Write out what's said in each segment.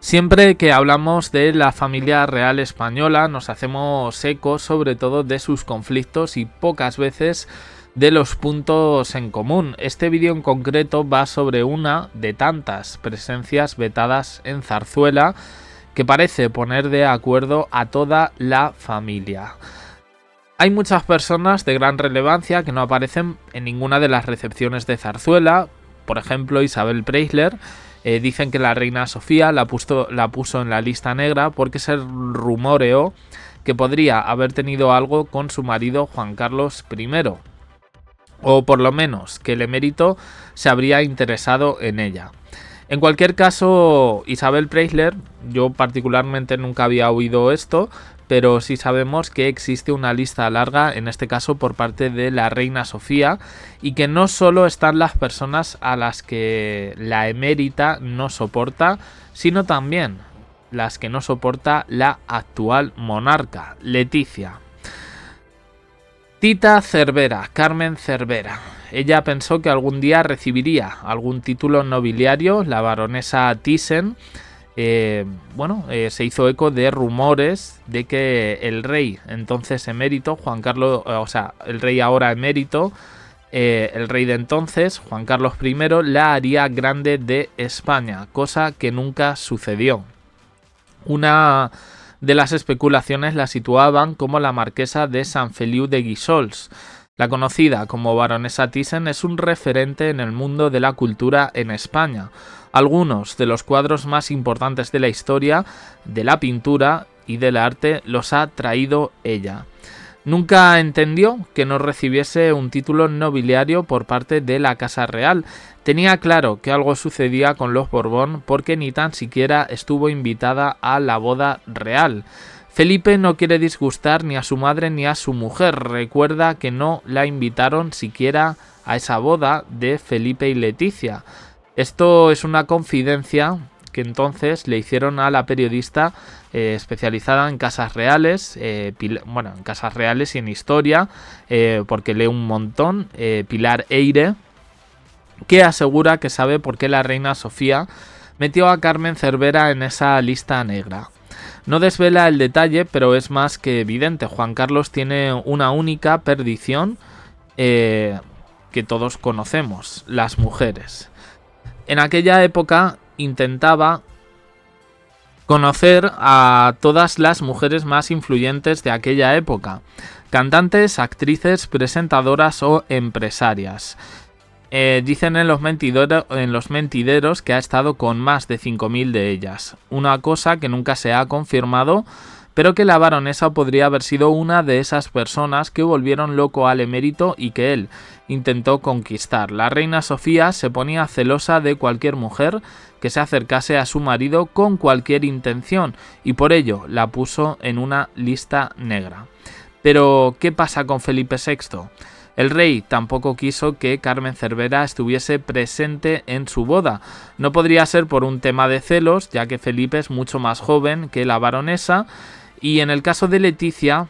Siempre que hablamos de la familia real española nos hacemos eco sobre todo de sus conflictos y pocas veces de los puntos en común. Este vídeo en concreto va sobre una de tantas presencias vetadas en Zarzuela que parece poner de acuerdo a toda la familia. Hay muchas personas de gran relevancia que no aparecen en ninguna de las recepciones de Zarzuela. Por ejemplo, Isabel Preisler. Dicen que la reina Sofía la puso en la lista negra porque se rumoreó que podría haber tenido algo con su marido Juan Carlos I. O por lo menos que el emérito se habría interesado en ella. En cualquier caso, Isabel Preisler, yo particularmente nunca había oído esto, pero sí sabemos que existe una lista larga, en este caso por parte de la reina Sofía, y que no solo están las personas a las que la emérita no soporta, sino también las que no soporta la actual monarca, Letizia. Tita Cervera, Carmen Cervera. Ella pensó que algún día recibiría algún título nobiliario, la baronesa Thyssen. Se hizo eco de rumores de que el rey entonces emérito, el rey ahora emérito, el rey de entonces, Juan Carlos I, la haría grande de España, cosa que nunca sucedió. Una de las especulaciones la situaban como la marquesa de Sant Feliu de Guíxols. La conocida como baronesa Thyssen es un referente en el mundo de la cultura en España. Algunos de los cuadros más importantes de la historia, de la pintura y del arte los ha traído ella. Nunca entendió que no recibiese un título nobiliario por parte de la Casa Real. Tenía claro que algo sucedía con los Borbón porque ni tan siquiera estuvo invitada a la boda real. Felipe no quiere disgustar ni a su madre ni a su mujer. Recuerda que no la invitaron siquiera a esa boda de Felipe y Letizia. Esto es una confidencia que entonces le hicieron a la periodista especializada en casas reales, en casas reales y en historia, porque lee un montón, Pilar Eyre, que asegura que sabe por qué la reina Sofía metió a Carmen Cervera en esa lista negra. No desvela el detalle, pero es más que evidente. Juan Carlos tiene una única perdición que todos conocemos, las mujeres. En aquella época intentaba conocer a todas las mujeres más influyentes de aquella época, cantantes, actrices, presentadoras o empresarias. Dicen en los mentideros que ha estado con más de 5.000 de ellas, una cosa que nunca se ha confirmado, pero que la baronesa podría haber sido una de esas personas que volvieron loco al emérito y que él intentó conquistar. La reina Sofía se ponía celosa de cualquier mujer que se acercase a su marido con cualquier intención y por ello la puso en una lista negra. Pero, ¿qué pasa con Felipe VI? El rey tampoco quiso que Carmen Cervera estuviese presente en su boda. No podría ser por un tema de celos, ya que Felipe es mucho más joven que la baronesa, y en el caso de Letizia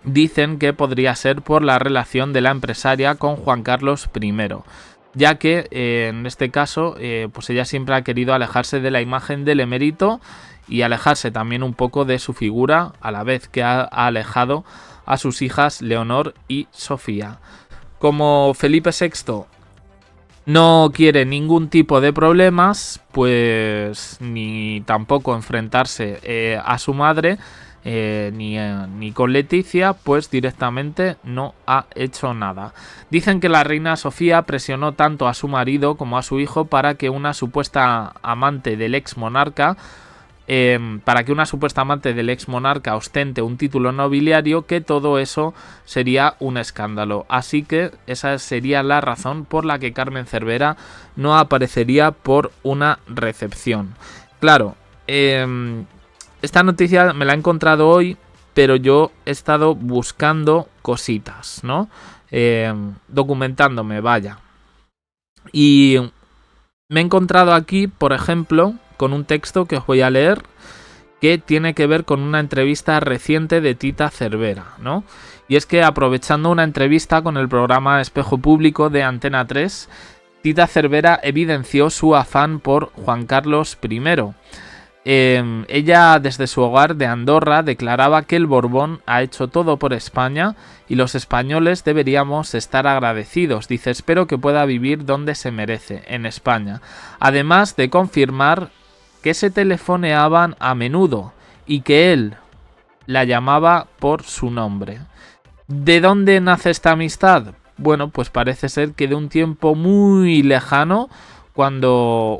dicen que podría ser por la relación de la empresaria con Juan Carlos I, ya que en este caso pues ella siempre ha querido alejarse de la imagen del emérito y alejarse también un poco de su figura, a la vez que ha alejado a sus hijas Leonor y Sofía. Como Felipe VI no quiere ningún tipo de problemas, pues ni tampoco enfrentarse a su madre, ni con Letizia, pues directamente no ha hecho nada. Dicen que la reina Sofía presionó tanto a su marido como a su hijo para que una supuesta amante del ex monarca ostente un título nobiliario, que todo eso sería un escándalo. Así que esa sería la razón por la que Carmen Cervera no aparecería por una recepción. Claro, esta noticia me la he encontrado hoy, pero yo he estado buscando cositas, ¿no? Documentándome, vaya. Y me he encontrado aquí, por ejemplo, con un texto que os voy a leer, que tiene que ver con una entrevista reciente de Tita Cervera, ¿no? Y es que, aprovechando una entrevista con el programa Espejo Público de Antena 3, Tita Cervera evidenció su afán por Juan Carlos I. Ella desde su hogar de Andorra declaraba que el Borbón ha hecho todo por España y los españoles deberíamos estar agradecidos. Dice, espero que pueda vivir donde se merece, en España. Además de confirmar que se telefoneaban a menudo y que él la llamaba por su nombre. ¿De dónde nace esta amistad? Bueno, pues parece ser que de un tiempo muy lejano, cuando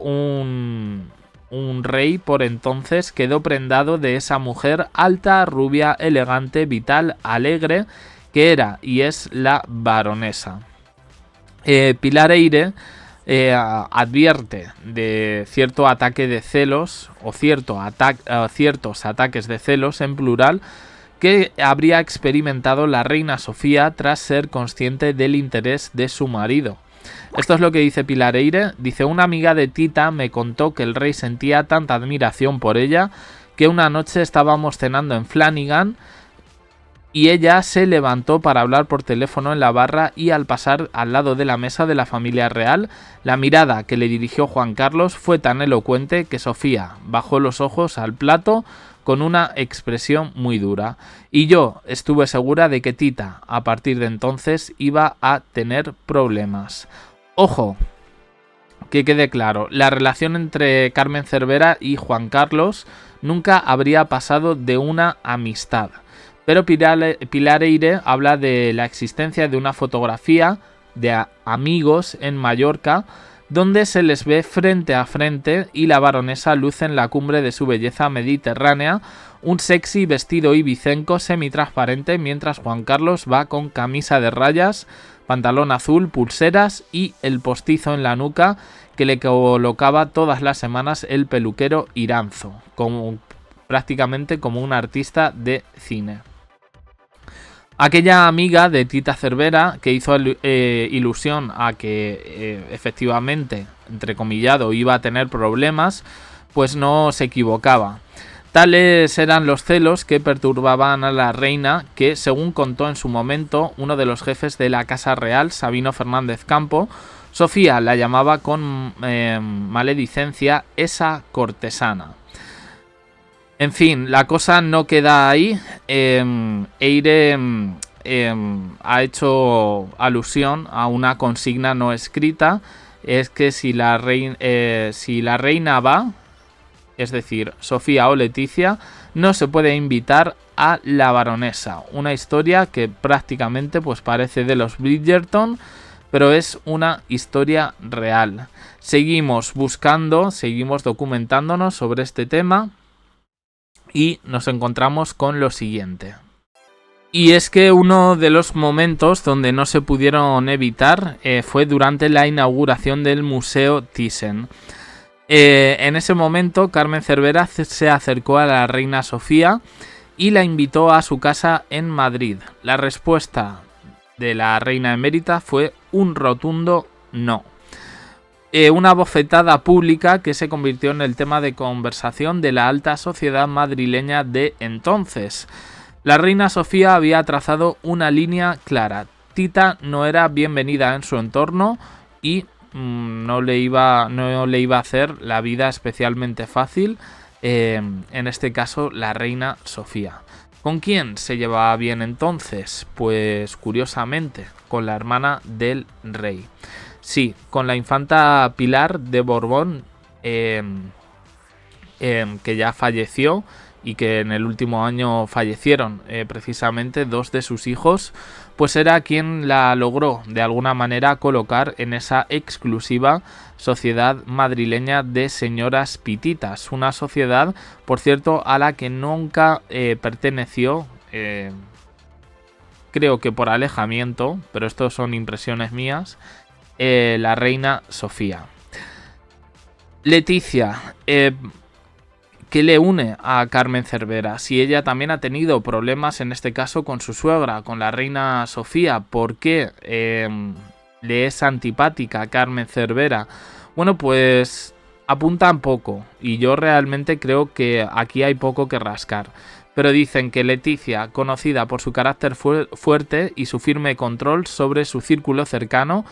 un rey por entonces quedó prendado de esa mujer alta, rubia, elegante, vital, alegre, que era y es la baronesa. Pilar Eyre advierte de cierto ataque de celos o ciertos ataques de celos en plural que habría experimentado la reina Sofía tras ser consciente del interés de su marido. Esto es lo que dice Pilar Eyre. Dice, una amiga de Tita me contó que el rey sentía tanta admiración por ella que una noche estábamos cenando en Flanagan y ella se levantó para hablar por teléfono en la barra y al pasar al lado de la mesa de la familia real, la mirada que le dirigió Juan Carlos fue tan elocuente que Sofía bajó los ojos al plato con una expresión muy dura. Y yo estuve segura de que Tita, a partir de entonces, iba a tener problemas. Ojo, que quede claro, la relación entre Carmen Cervera y Juan Carlos nunca habría pasado de una amistad. Pero Pilar Eyre habla de la existencia de una fotografía de amigos en Mallorca donde se les ve frente a frente y la baronesa luce en la cumbre de su belleza mediterránea un sexy vestido ibicenco semitransparente mientras Juan Carlos va con camisa de rayas, pantalón azul, pulseras y el postizo en la nuca que le colocaba todas las semanas el peluquero Iranzo, prácticamente como un artista de cine. Aquella amiga de Tita Cervera que hizo ilusión a que efectivamente, entrecomillado, iba a tener problemas, pues no se equivocaba. Tales eran los celos que perturbaban a la reina que, según contó en su momento uno de los jefes de la Casa Real, Sabino Fernández Campo, Sofía la llamaba con maledicencia esa cortesana. En fin, la cosa no queda ahí. Eyre ha hecho alusión a una consigna no escrita. Es que si la reina va, es decir, Sofía o Leticia, no se puede invitar a la baronesa. Una historia que prácticamente pues parece de los Bridgerton, pero es una historia real. Seguimos buscando, seguimos documentándonos sobre este tema. Y nos encontramos con lo siguiente. Y es que uno de los momentos donde no se pudieron evitar fue durante la inauguración del Museo Thyssen. En ese momento Carmen Cervera se acercó a la reina Sofía y la invitó a su casa en Madrid. La respuesta de la reina emérita fue un rotundo no. Una bofetada pública que se convirtió en el tema de conversación de la alta sociedad madrileña de entonces. La reina Sofía había trazado una línea clara. Tita no era bienvenida en su entorno y no le iba a hacer la vida especialmente fácil, en este caso la reina Sofía. ¿Con quién se llevaba bien entonces? Pues curiosamente, con la hermana del rey. Sí, con la infanta Pilar de Borbón, que ya falleció y que en el último año fallecieron precisamente dos de sus hijos, pues era quien la logró de alguna manera colocar en esa exclusiva sociedad madrileña de señoras pititas. Una sociedad, por cierto, a la que nunca perteneció, creo que por alejamiento, pero esto son impresiones mías, la reina Sofía. Leticia, ¿qué le une a Carmen Cervera? Si ella también ha tenido problemas, en este caso, con su suegra, con la reina Sofía, ¿por qué le es antipática a Carmen Cervera? Bueno, pues apuntan poco, y yo realmente creo que aquí hay poco que rascar. Pero dicen que Leticia, conocida por su carácter fuerte y su firme control sobre su círculo cercano,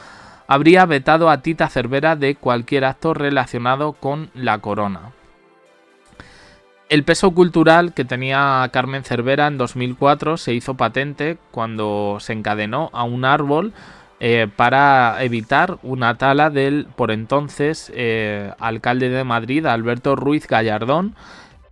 habría vetado a Tita Cervera de cualquier acto relacionado con la corona. El peso cultural que tenía Carmen Cervera en 2004 se hizo patente cuando se encadenó a un árbol para evitar una tala del por entonces alcalde de Madrid, Alberto Ruiz Gallardón.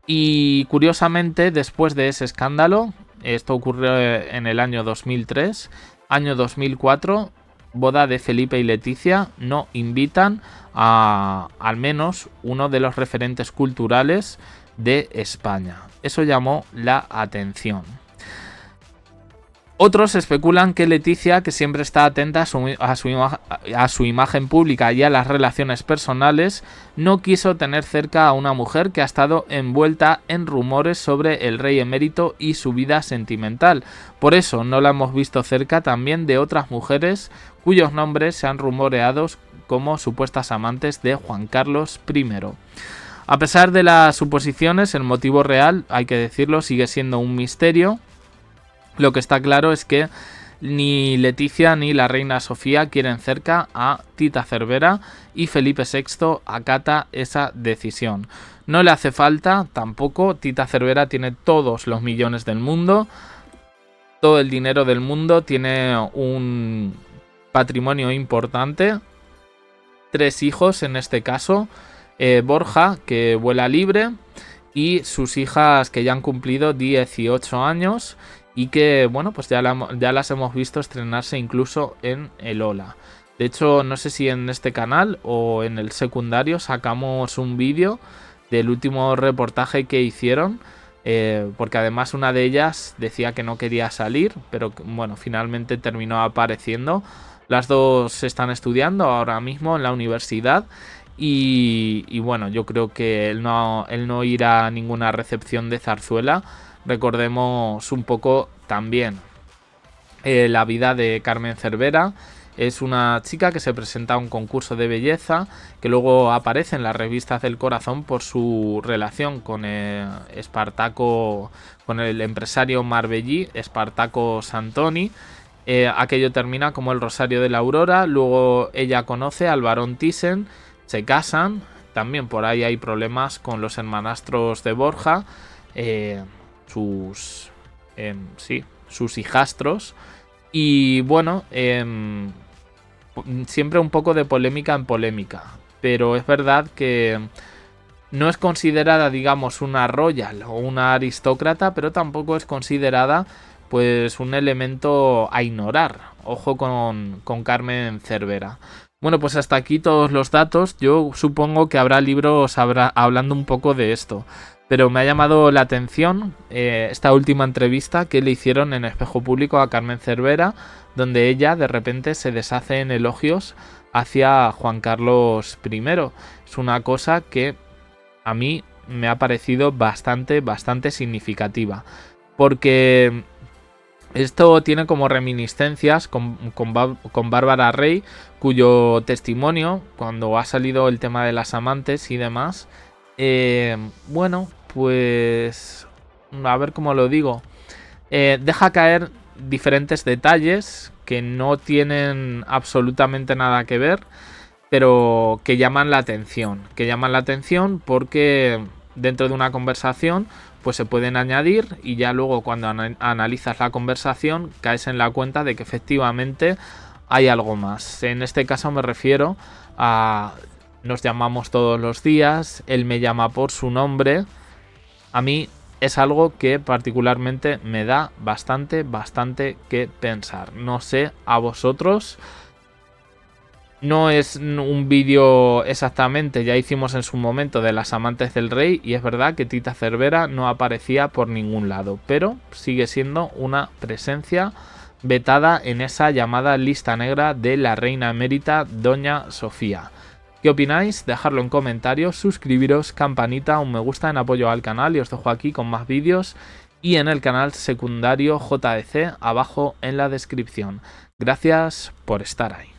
Y curiosamente, después de ese escándalo, esto ocurrió en el año 2003, año 2004, boda de Felipe y Leticia, no invitan a al menos uno de los referentes culturales de España. Eso llamó la atención. Otros especulan que Leticia, que siempre está atenta a su imagen pública y a las relaciones personales, no quiso tener cerca a una mujer que ha estado envuelta en rumores sobre el rey emérito y su vida sentimental. Por eso no la hemos visto cerca también de otras mujeres cuyos nombres se han rumoreado como supuestas amantes de Juan Carlos I. A pesar de las suposiciones, el motivo real, hay que decirlo, sigue siendo un misterio. Lo que está claro es que ni Leticia ni la reina Sofía quieren cerca a Tita Cervera y Felipe VI acata esa decisión. No le hace falta tampoco. Tita Cervera tiene todos los millones del mundo, todo el dinero del mundo, tiene un patrimonio importante, 3 hijos en este caso, Borja, que vuela libre, y sus hijas que ya han cumplido 18 años y que, bueno, pues ya las hemos visto estrenarse incluso en el Ola. De hecho, no sé si en este canal o en el secundario sacamos un vídeo del último reportaje que hicieron, porque además una de ellas decía que no quería salir, pero bueno, finalmente terminó apareciendo. Las dos están estudiando ahora mismo en la universidad. Y bueno, yo creo que él no irá a ninguna recepción de zarzuela. Recordemos un poco también la vida de Carmen Cervera. Es una chica que se presenta a un concurso de belleza, que luego aparece en las revistas del corazón por su relación con Espartaco, con el empresario marbellí Espartaco Santoni. Aquello termina como el Rosario de la Aurora. Luego ella conoce al barón Thyssen, se casan. También por ahí hay problemas con los hermanastros de Borja, sus hijastros. Y bueno, siempre un poco de polémica en polémica. Pero es verdad que no es considerada, digamos, una royal o una aristócrata, pero tampoco es considerada pues un elemento a ignorar. Ojo con Carmen Cervera. Bueno, pues hasta aquí todos los datos. Yo supongo que habrá libros hablando un poco de esto. Pero me ha llamado la atención esta última entrevista que le hicieron en Espejo Público a Carmen Cervera, donde ella de repente se deshace en elogios hacia Juan Carlos I. Es una cosa que a mí me ha parecido bastante significativa. Porque esto tiene como reminiscencias con Bárbara Rey, cuyo testimonio, cuando ha salido el tema de las amantes y demás, bueno, pues a ver cómo lo digo, deja caer diferentes detalles que no tienen absolutamente nada que ver, pero que llaman la atención. Porque dentro de una conversación pues se pueden añadir y ya luego cuando analizas la conversación caes en la cuenta de que efectivamente hay algo más. En este caso me refiero a nos llamamos todos los días, él me llama por su nombre. A mí es algo que particularmente me da bastante que pensar. No sé a vosotros. No es un vídeo exactamente, ya hicimos en su momento de las amantes del rey y es verdad que Tita Cervera no aparecía por ningún lado, pero sigue siendo una presencia vetada en esa llamada lista negra de la reina emérita Doña Sofía. ¿Qué opináis? Dejadlo en comentarios, suscribiros, campanita, un me gusta en apoyo al canal y os dejo aquí con más vídeos y en el canal secundario JDC abajo en la descripción. Gracias por estar ahí.